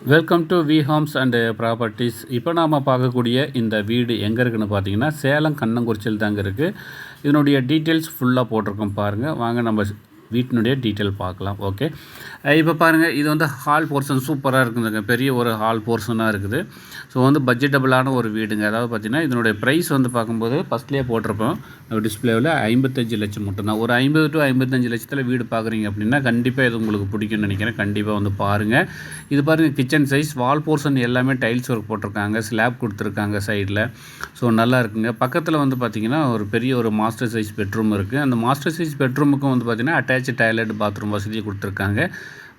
Welcome to V Homes and Properties. இப்போ நாம் பார்க்கக்கூடிய இந்த வீடு எங்கே இருக்குதுன்னு பார்த்தீங்கன்னா சேலம் கண்ணங்குறிச்சியில் தாங்க இருக்குது. இதனுடைய டீட்டெயில்ஸ் ஃபுல்லாக போட்டிருக்கோம் பாருங்கள். வாங்க நம்ம வீட்டினுடைய டீட்டெயில் பார்க்கலாம். ஓகே, இப்போ பாருங்கள், இது வந்து ஹால் போர்ஷன் சூப்பராக இருக்குதுங்க. பெரிய ஒரு ஹால் போர்ஷனாக இருக்குது. ஸோ வந்து பட்ஜெட்டபிளான ஒரு வீடுங்க. அதாவது பார்த்திங்கன்னா இதனுடைய ப்ரைஸ் வந்து பார்க்கும்போது ஃபஸ்ட்லேயே போட்டிருப்போம் டிஸ்பிளேவில் 55 லட்சம் மட்டும்தான். ஒரு 50 to 55 லட்சத்தில் வீடு பார்க்குறீங்க அப்படின்னா கண்டிப்பாக இது உங்களுக்கு பிடிக்கும்னு நினைக்கிறேன். கண்டிப்பாக வந்து பாருங்கள். இது பாருங்கள், கிச்சன் சைஸ், வால் போர்ஷன் எல்லாமே டைல்ஸ் ஒர்க் போட்டிருக்காங்க, ஸ்லாப் கொடுத்துருக்காங்க சைடில். ஸோ நல்லா இருக்குங்க. பக்கத்தில் வந்து பார்த்திங்கன்னா ஒரு பெரிய ஒரு மாஸ்டர் சைஸ் பெட்ரூம் இருக்குது. அந்த மாஸ்டர் சைஸ் பெட்ரூமுக்கும் வந்து பார்த்திங்கன்னா அட்டாச் டாய்லெட் பாத்ரூம் வசதி கொடுத்துருக்காங்க.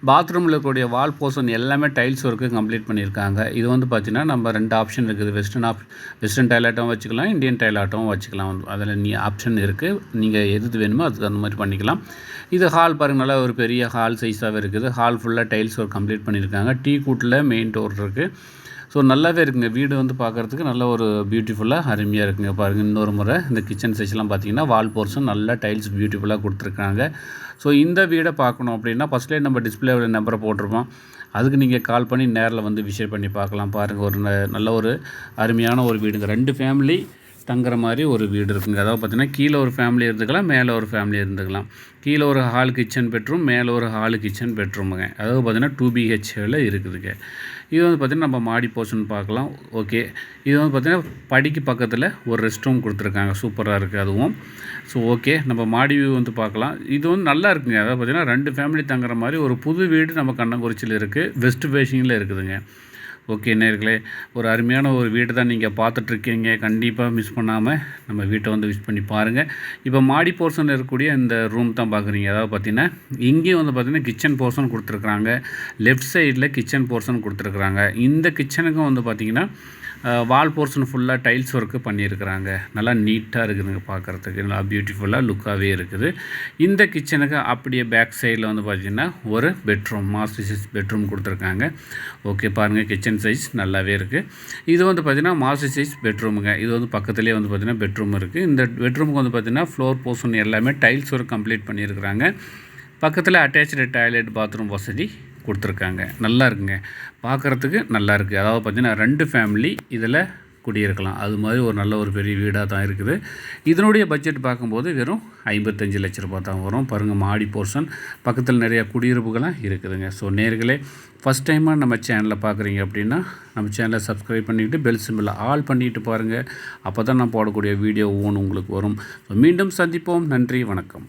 பாத்ரூமில் இருக்கக்கூடிய வால் போர்ஷன் எல்லாமே டைல்ஸ் ஒர்க்கு கம்ப்ளீட் பண்ணியிருக்காங்க. இது வந்து பார்த்திங்கன்னா நம்ம 2 ஆப்ஷன் இருக்குது. வெஸ்டர்ன் டாய்லெட்டும் வச்சுக்கலாம், இந்தியன் டாய்லெட்டும் வச்சுக்கலாம். அதில் ஆப்ஷன் இருக்குது. நீங்கள் எது வேணுமோ அதுக்கு அந்த மாதிரி பண்ணிக்கலாம். இது ஹால் பாருங்கள், நல்லா ஒரு பெரிய ஹால் சைஸாகவே இருக்குது. ஹால் ஃபுல்லாக டைல்ஸ் ஒர்க் கம்ப்ளீட் பண்ணியிருக்காங்க. டீ கூட்டில் மெயின் டோர் இருக்குது. ஸோ நல்லாவே இருக்குங்க. வீடு வந்து பார்க்குறதுக்கு நல்ல ஒரு பியூட்டிஃபுல்லாக அருமையாக இருக்குங்க. பாருங்கள், இன்னொரு முறை இந்த கிச்சன் சைஸ்லாம் பார்த்தீங்கன்னா வால் போர்ஷன் நல்லா டைல்ஸ் பியூட்டிஃபுல்லாக கொடுத்துருக்காங்க. ஸோ இந்த வீடை பார்க்கணும் அப்படின்னா ஃபஸ்ட்லேயே நம்ம டிஸ்பிளேவோட நம்பரை போட்டிருப்போம். அதுக்கு நீங்கள் கால் பண்ணி நேரில் வந்து விசிட் பண்ணி பார்க்கலாம். பாருங்கள், ஒரு நல்ல ஒரு அருமையான ஒரு வீடுங்க. 2 ஃபேமிலி தங்குற மாதிரி ஒரு வீடு இருக்குங்க. அதாவது பார்த்திங்கன்னா கீழே ஒரு ஃபேமிலி இருந்துக்கலாம், மேலே ஒரு ஃபேமிலி இருந்துக்கலாம். கீழே ஒரு ஹால் கிச்சன் பெட்ரூம், மேலே ஒரு ஹால் கிச்சன் பெட்ரூமுங்க. அதாவது பார்த்திங்கன்னா 2 BHL இருக்குதுங்க. இது வந்து பார்த்திங்கன்னா நம்ம மாடி போர்ஷன் பார்க்கலாம். ஓகே, இது வந்து பார்த்திங்கன்னா படிக்கு பக்கத்தில் ஒரு ரெஸ்ட் ரூம் கொடுத்துருக்காங்க. சூப்பராக இருக்குது அதுவும். ஸோ ஓகே, நம்ம மாடி வியூ வந்து பார்க்கலாம். இது வந்து நல்லா இருக்குங்க. அதாவது பார்த்திங்கன்னா 2 ஃபேமிலி தங்குற மாதிரி ஒரு புது வீடு நம்ம கண்ணங்குறிச்சியில் இருக்குது. வெஸ்ட் ஃபேஸிங்கில் இருக்குதுங்க. ஓகே நேயர்களே, ஒரு அருமையான ஒரு வீடு தான் நீங்கள் பார்த்துட்ருக்கீங்க. கண்டிப்பாக மிஸ் பண்ணாமல் நம்ம வீட்டை வந்து விசிட் பண்ணி பாருங்கள். இப்போ மாடி போர்ஷனில் இருக்கக்கூடிய இந்த ரூம் தான் பார்க்குறீங்க. அதாவது பார்த்திங்கன்னா இங்கேயும் வந்து பார்த்திங்கன்னா கிச்சன் போர்ஷன் கொடுத்துருக்குறாங்க. லெஃப்ட் சைடில் கிச்சன் போர்ஷன் கொடுத்துருக்குறாங்க. இந்த கிச்சனுக்கும் வந்து பார்த்திங்கன்னா வால் போர்ஷன் ஃபுல்லாக டைல்ஸ் ஒர்க்கு பண்ணியிருக்கிறாங்க. நல்லா நீட்டாக இருக்குதுங்க, பார்க்குறதுக்கு நல்லா பியூட்டிஃபுல்லாக லுக்காகவே இருக்குது. இந்த கிச்சனுக்கு அப்படியே பேக் சைடில் வந்து பார்த்திங்கன்னா ஒரு பெட்ரூம், மாஸ்டர் சைஸ் பெட்ரூம் கொடுத்துருக்காங்க. ஓகே பாருங்கள், கிச்சன் சைஸ் நல்லாவே இருக்குது. இது வந்து பார்த்திங்கன்னா மாஸ்டர் சைஸ் பெட்ரூமுங்க. இது வந்து பக்கத்துலேயே வந்து பார்த்திங்கன்னா பெட்ரூம் இருக்குது. இந்த பெட்ரூமுக்கு வந்து பார்த்திங்கன்னா ஃப்ளோர் போர்ஷன் எல்லாமே டைல்ஸ் ஒர்க் கம்ப்ளீட் பண்ணியிருக்கிறாங்க. பக்கத்தில் அட்டாச்சு டாய்லெட் பாத்ரூம் வசதி கொடுத்துருக்காங்க. நல்லா இருக்குங்க, பார்க்குறதுக்கு நல்லா இருக்குது. அதாவது பார்த்திங்கன்னா 2 ஃபேமிலி இதில் குடியிருக்கலாம். அது மாதிரி ஒரு நல்ல ஒரு பெரிய வீடாக தான் இருக்குது. இதனுடைய பட்ஜெட் பார்க்கும்போது வெறும் 55 லட்ச ரூபா தான் வரும். பாருங்கள், மாடி போர்ஷன் பக்கத்தில் நிறையா குடியிருப்புகளாம் இருக்குதுங்க. ஸோ நேர்களே, ஃபஸ்ட் டைமாக நம்ம சேனலில் பார்க்குறீங்க அப்படின்னா நம்ம சேனலை சப்ஸ்கிரைப் பண்ணிவிட்டு பெல் சிம்பிளை ஆல் பண்ணிவிட்டு பாருங்கள். அப்போ தான் நான் போடக்கூடிய வீடியோ ஒவ்வொன்று உங்களுக்கு வரும். ஸோ மீண்டும் சந்திப்போம். நன்றி, வணக்கம்.